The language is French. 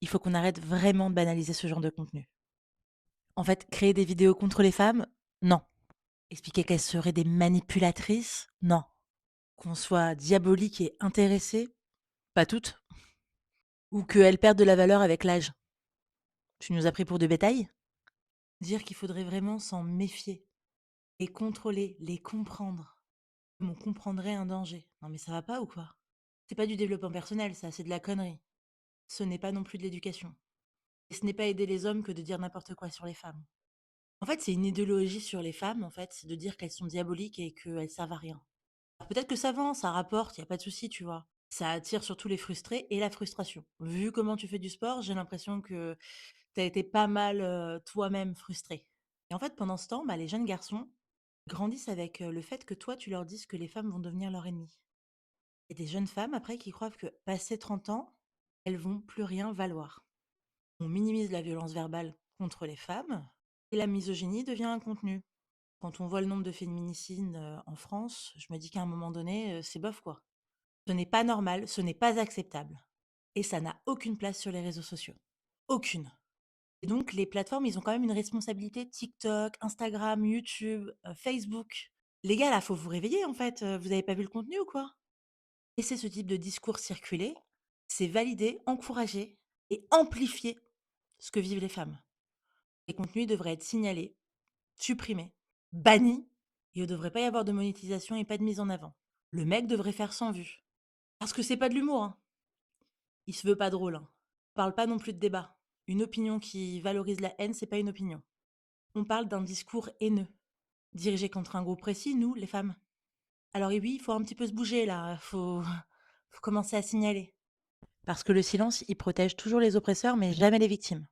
Il faut qu'on arrête vraiment de banaliser ce genre de contenu. En fait, créer des vidéos contre les femmes, non. Expliquer qu'elles seraient des manipulatrices, non. Qu'on soit diabolique et intéressé, pas toutes. Ou qu'elles perdent de la valeur avec l'âge. Tu nous as pris pour de bétail? Dire qu'il faudrait vraiment s'en méfier, les contrôler, les comprendre, comme on comprendrait un danger. Non mais ça va pas ou quoi? C'est pas du développement personnel, ça, c'est de la connerie. Ce n'est pas non plus de l'éducation. Et ce n'est pas aider les hommes que de dire n'importe quoi sur les femmes. En fait, c'est une idéologie sur les femmes, en fait, c'est de dire qu'elles sont diaboliques et qu'elles servent à rien. Alors peut-être que ça vend, ça rapporte, y a pas de souci, tu vois? Ça attire surtout les frustrés et la frustration. Vu comment tu fais du sport, j'ai l'impression que tu as été pas mal, toi-même frustré. Et en fait, pendant ce temps, bah, les jeunes garçons grandissent avec, le fait que toi, tu leur dises que les femmes vont devenir leur ennemi. Et des jeunes femmes après qui croient que passé 30 ans, elles vont plus rien valoir. On minimise la violence verbale contre les femmes et la misogynie devient un contenu. Quand on voit le nombre de féminicides, en France, je me dis qu'à un moment donné, c'est bof, quoi. Ce n'est pas normal, ce n'est pas acceptable et ça n'a aucune place sur les réseaux sociaux. Aucune. Et donc les plateformes, ils ont quand même une responsabilité. TikTok, Instagram, YouTube, Facebook. Les gars, là, faut vous réveiller, en fait, vous avez pas vu le contenu ou quoi? Laisser ce type de discours circuler, c'est valider, encourager et amplifier ce que vivent les femmes. Les contenus devraient être signalés, supprimés, bannis et il ne devrait pas y avoir de monétisation et pas de mise en avant. Le mec devrait faire 100 vues. Parce que c'est pas de l'humour, hein. Il se veut pas drôle, hein. On parle pas non plus de débat. Une opinion qui valorise la haine, c'est pas une opinion. On parle d'un discours haineux, dirigé contre un groupe précis, nous, les femmes. Alors et oui, il faut un petit peu se bouger là, faut commencer à signaler. Parce que le silence, il protège toujours les oppresseurs, mais jamais les victimes.